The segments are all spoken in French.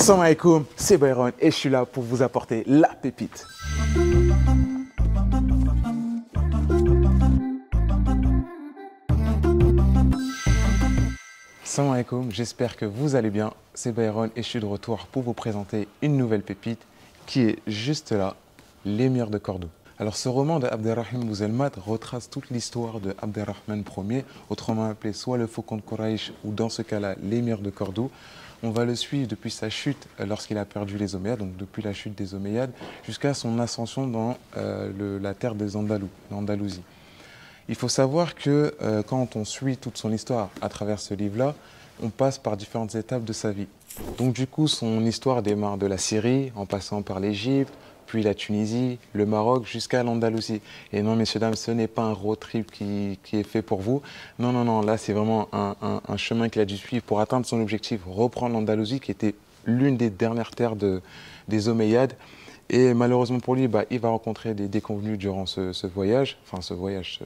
Salam alaikum, c'est Byron et je suis là pour vous apporter la pépite. Salam alaikum, j'espère que vous allez bien. C'est Byron et je suis de retour pour vous présenter une nouvelle pépite qui est juste là, l'émir de Cordoue. Alors ce roman de Abderrahim Bouzelmat retrace toute l'histoire de Abderrahman Ier, autrement appelé soit le Faucon de Koraïch ou dans ce cas-là l'émir de Cordoue. On va le suivre depuis sa chute lorsqu'il a perdu les Omeyyades, donc depuis la chute des Omeyyades, jusqu'à son ascension dans la terre des Andalous, l'Andalousie. Il faut savoir que quand on suit toute son histoire à travers ce livre-là, on passe par différentes étapes de sa vie. Donc du coup, son histoire démarre de la Syrie, en passant par l'Égypte, puis la Tunisie, le Maroc, jusqu'à l'Andalousie. Et non, messieurs, dames, ce n'est pas un road trip qui est fait pour vous. Non, non, non, là, c'est vraiment un chemin qu'il a dû suivre pour atteindre son objectif, reprendre l'Andalousie, qui était l'une des dernières terres des Omeyyades. Et malheureusement pour lui, il va rencontrer des déconvenus durant ce voyage. Enfin, ce voyage,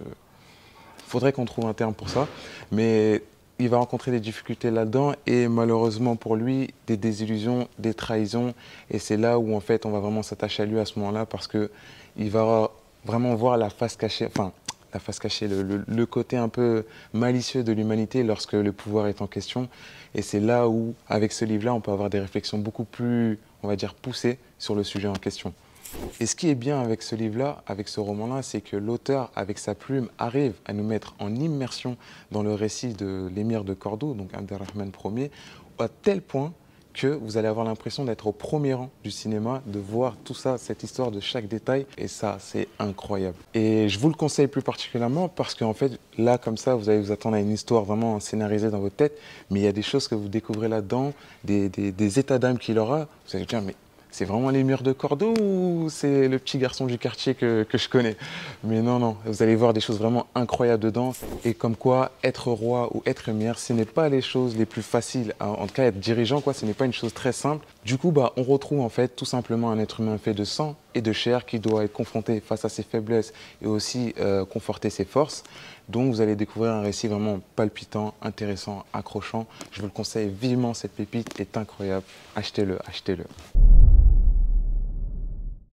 faudrait qu'on trouve un terme pour ça. Mais il va rencontrer des difficultés là-dedans et malheureusement pour lui, des désillusions, des trahisons. Et c'est là où en fait on va vraiment s'attacher à lui à ce moment-là parce qu'il va vraiment voir la face cachée, enfin la face cachée, le côté un peu malicieux de l'humanité lorsque le pouvoir est en question. Et c'est là où, avec ce livre-là, on peut avoir des réflexions beaucoup plus, on va dire, poussées sur le sujet en question. Et ce qui est bien avec ce livre-là, avec ce roman-là, c'est que l'auteur, avec sa plume, arrive à nous mettre en immersion dans le récit de l'émir de Cordoue, donc Abderrahman Ier, à tel point que vous allez avoir l'impression d'être au premier rang du cinéma, de voir tout ça, cette histoire de chaque détail, et ça, c'est incroyable. Et je vous le conseille plus particulièrement parce qu'en fait, là, comme ça, vous allez vous attendre à une histoire vraiment scénarisée dans votre tête, mais il y a des choses que vous découvrez là-dedans, des états d'âme qu'il aura, vous allez dire, mais c'est vraiment l'émir de Cordoue ou c'est le petit garçon du quartier que je connais? Mais non, non, vous allez voir des choses vraiment incroyables dedans. Et comme quoi, être roi ou être émir, ce n'est pas les choses les plus faciles. En tout cas, être dirigeant, ce n'est pas une chose très simple. Du coup, on retrouve en fait tout simplement un être humain fait de sang et de chair qui doit être confronté face à ses faiblesses et aussi conforter ses forces. Donc vous allez découvrir un récit vraiment palpitant, intéressant, accrochant. Je vous le conseille vivement, cette pépite est incroyable. Achetez-le, achetez-le.